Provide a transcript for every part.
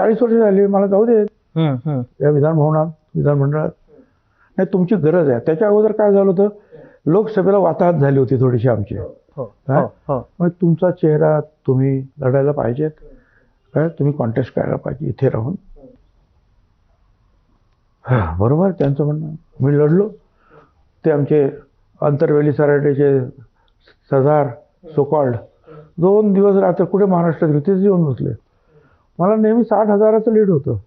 40 वर्ष झाली, मला जाऊ दे या विधानमंडळात. नाही, तुमची गरज आहे. त्याच्या अगोदर काय झालं होतं, लोकसभेला वाताहत झाली होती थोडीशी आमची. मग तुमचा चेहरा, तुम्ही लढायला पाहिजेत काय, तुम्ही कॉन्टेस्ट करायला पाहिजे इथे राहून. बरोबर त्यांचं म्हणणं. मी लढलो. ते आमचे अंतरवेली सराटेचे सरदार सोकॉल्ड 2 दिवस रात्र कुठे महाराष्ट्रात तिथेच येऊन बसले. मला नेहमी 60,000चं लीड होतं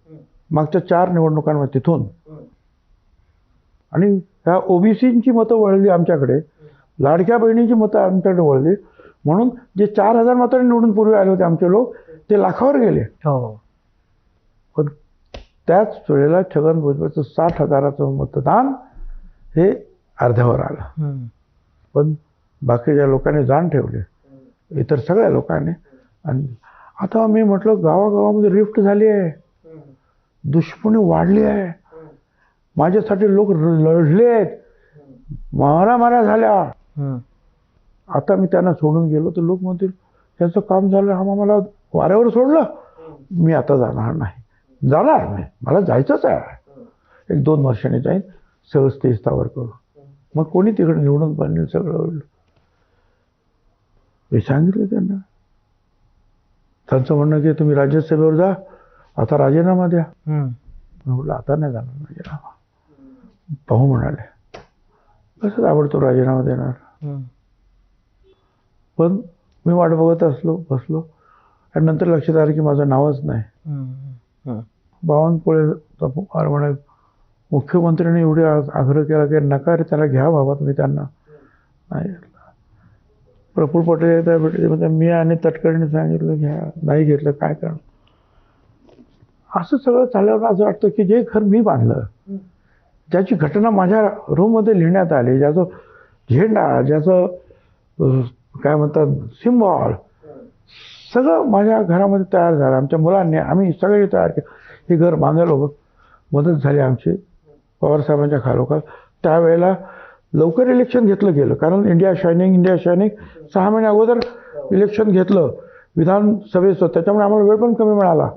मागच्या 4 निवडणुकांमध्ये तिथून. आणि ह्या ओबीसीची मतं वळली आमच्याकडे, लाडक्या बहिणीची मतं आमच्याकडे वळली, म्हणून जे 4,000 मतांनी निवडून पूर्वी आले होते आमचे लोक, ते लाखावर गेले. पण त्याच वेळेला छगन भुजबळचं 60,000चं मतदान हे अर्ध्यावर आलं. पण बाकीच्या लोकांनी जाण ठेवले, इतर सगळ्या लोकांनी. आणि आता मी म्हटलं, गावागावामध्ये रिफ्ट झाली आहे, दुश्मनी वाढली आहे, माझ्यासाठी लोक लढलेत, मारामाऱ्या झाल्या. आता मी त्यांना सोडून गेलो तर लोक म्हणतील त्याचं काम झालं, हा मला वाऱ्यावर सोडलं, मी आता जाणार नाही. जाणार नाही, मला जायचंच आहे. 1-2 वर्षांनी जाईन, सगळं स्टेज स्थावर करू. मग कोणी तिकडे निवडून पाहिजे सगळं. मी सांगितलं त्यांना. त्यांचं म्हणणं की तुम्ही राज्यसभेवर जा, आता राजीनामा द्या. म्हटलं आता नाही जाणार राजीनामा. पाहू म्हणाले. कसं आवडतो राजीनामा देणार. पण मी वाट बघत बसलो. आणि नंतर लक्षात आलं की माझं नावच नाही. बावनकुळे म्हणे, मुख्यमंत्र्यांनी एवढे आग्रह केला की नका रे, त्याला घ्या बाबा तुम्ही. त्यांना नाही. प्रफुल्ल पटेल त्या भेटले, मी आणि तटकरेंनी सांगितलं घ्या, नाही घेतलं काय करणार. असं सगळं झाल्यावर असं वाटतं की जे घर मी बांधलं, ज्याची घटना माझ्या रूममध्ये लिहिण्यात आली, ज्याचं झेंडा, ज्याचं काय म्हणतात सिम्बॉल, सगळं माझ्या घरामध्ये तयार झालं. आमच्या मुलांनी, आम्ही सगळे तयार केलं. हे घर बांधायला मदत झाली आमची पवारसाहेबांच्या खालोखाल. त्यावेळेला लवकर इलेक्शन घेतलं गेलं, कारण इंडिया शायनिंग 6 महिने अगोदर इलेक्शन घेतलं विधानसभेचं. त्याच्यामुळे आम्हाला वेळ पण कमी मिळाला.